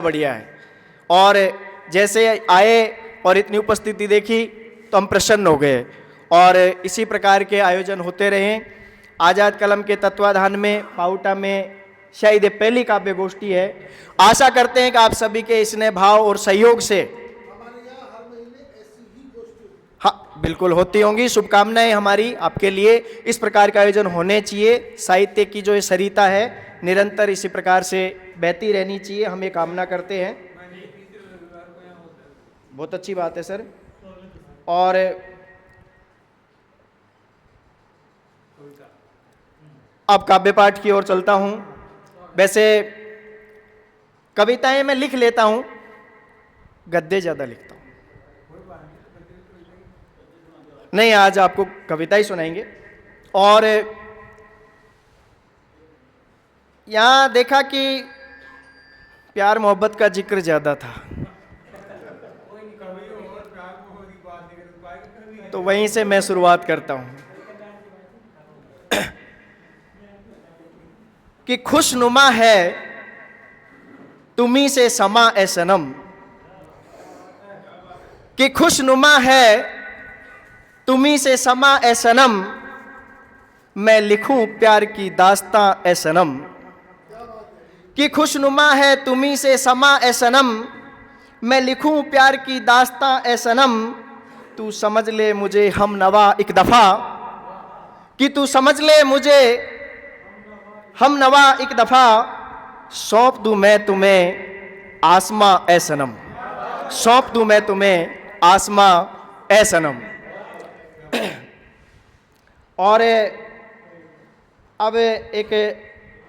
बढ़िया है। और जैसे आए और इतनी उपस्थिति देखी तो हम प्रसन्न हो गए और इसी प्रकार के आयोजन होते रहें। आज़ाद कलम के तत्वाधान में पाउटा में शायद ये पहली काव्य गोष्ठी है। आशा करते हैं कि आप सभी के स्नेह भाव और सहयोग से हाँ बिल्कुल होती होंगी। शुभकामनाएं हमारी आपके लिए। इस प्रकार का आयोजन होने चाहिए। साहित्य की जो ये सरिता है निरंतर इसी प्रकार से बहती रहनी चाहिए, हम ये कामना करते हैं। बहुत अच्छी बात है सर। और अब काव्य पाठ की ओर चलता हूं। वैसे कविताएं मैं लिख लेता हूं, गद्य ज्यादा लिखता हूं। नहीं, आज आपको कविता ही सुनाएंगे। और यहां देखा कि प्यार मोहब्बत का जिक्र ज्यादा था, तो वहीं से मैं शुरुआत करता हूं कि खुशनुमा है तुम्ही से समा ए सनम, कि खुशनुमा है तुम्ही से समा ए सनम, मैं लिखूं प्यार की दास्तां ए सनम। कि खुशनुमा है तुम्ही से समा ए सनम, मैं लिखूं प्यार की दास्तां ए सनम। तू समझ ले मुझे हम नवा एक दफा, कि तू समझ ले मुझे हम नवा एक दफा, सौंप दूं मैं तुम्हें आसमां ए सनम, सौंप दूं मैं तुम्हें आसमां ए सनम। और अब एक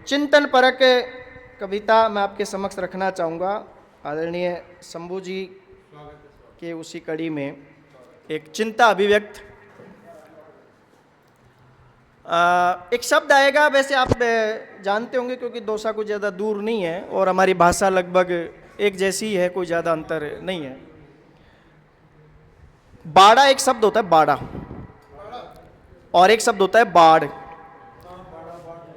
चिंतन परक कविता मैं आपके समक्ष रखना चाहूँगा। आदरणीय शंभू जी के उसी कड़ी में एक चिंता अभिव्यक्त। एक शब्द आएगा, वैसे आप जानते होंगे क्योंकि दौसा कुछ ज़्यादा दूर नहीं है और हमारी भाषा लगभग एक जैसी है, कोई ज़्यादा अंतर नहीं है। बाड़ा एक शब्द होता है, बाड़ा, और एक शब्द होता है बाढ़।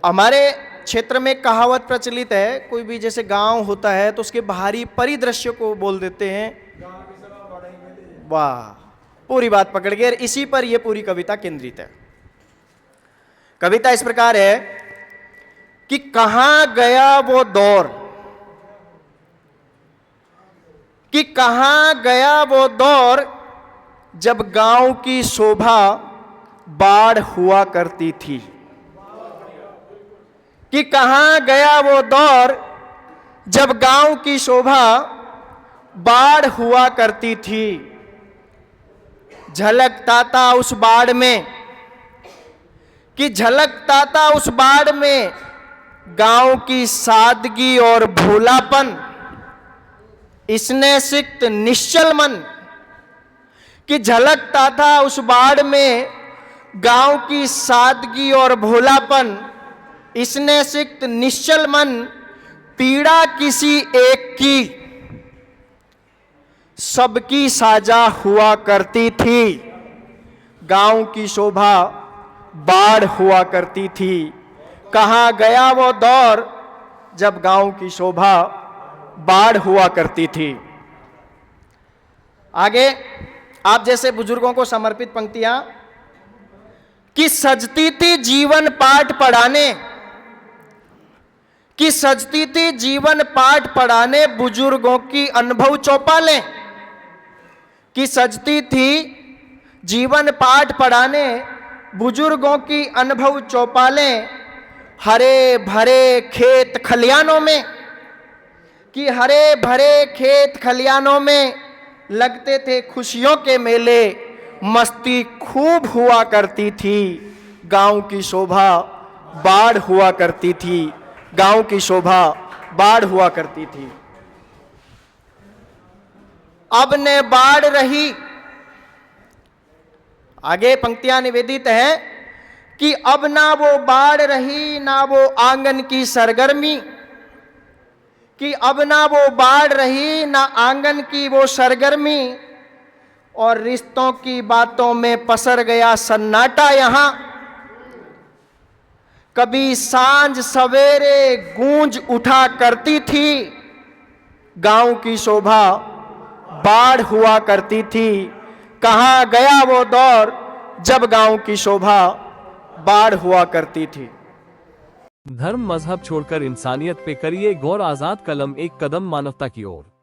हमारे क्षेत्र में कहावत प्रचलित है, कोई भी जैसे गांव होता है तो उसके बाहरी परिदृश्य को बोल देते हैं। वाह, पूरी बात पकड़ गए। इसी पर यह पूरी कविता केंद्रित है। कविता इस प्रकार है कि कहां गया वो दौर, कि कहां गया वो दौर जब गांव की शोभा बाढ़ हुआ करती थी। कि कहां गया वो दौर जब गांव की शोभा बाढ़ हुआ करती थी। झलकता था उस बाढ़ में, कि झलकता था उस बाढ़ में गांव की सादगी और भोलापन, इसने सिक्त निश्चल मन। कि झलकता था उस बाढ़ में गांव की सादगी और भोलापन, इसने सिक्त निश्चल मन। पीड़ा किसी एक की सबकी साझा हुआ करती थी। गांव की शोभा बाढ़ हुआ करती थी। कहां गया वो दौर जब गांव की शोभा बाढ़ हुआ करती थी। आगे आप जैसे बुजुर्गों को समर्पित पंक्तियां कि सजती थी जीवन पाठ पढ़ाने, कि सजती थी जीवन पाठ पढ़ाने बुजुर्गों की अनुभव चौपालें। कि सजती थी जीवन पाठ पढ़ाने बुजुर्गों की अनुभव चौपालें, हरे भरे खेत खलियानों में। कि हरे भरे खेत खलियानों में लगते थे खुशियों के मेले, मस्ती खूब हुआ करती थी। गांव की शोभा बाढ़ हुआ करती थी। गांव की शोभा बाढ़ हुआ करती थी। अब ने बाढ़ रही, आगे पंक्तियां निवेदित है कि अब ना वो बाढ़ रही ना वो आंगन की सरगर्मी। कि अब ना वो बाढ़ रही ना आंगन की वो सरगर्मी, और रिश्तों की बातों में पसर गया सन्नाटा यहां। कभी सांझ सवेरे गूंज उठा करती थी, गांव की शोभा बाढ़ हुआ करती थी। कहाँ गया वो दौर जब गांव की शोभा बाढ़ हुआ करती थी। धर्म मजहब छोड़कर इंसानियत पे करिए गौर। आजाद कलम, एक कदम मानवता की ओर।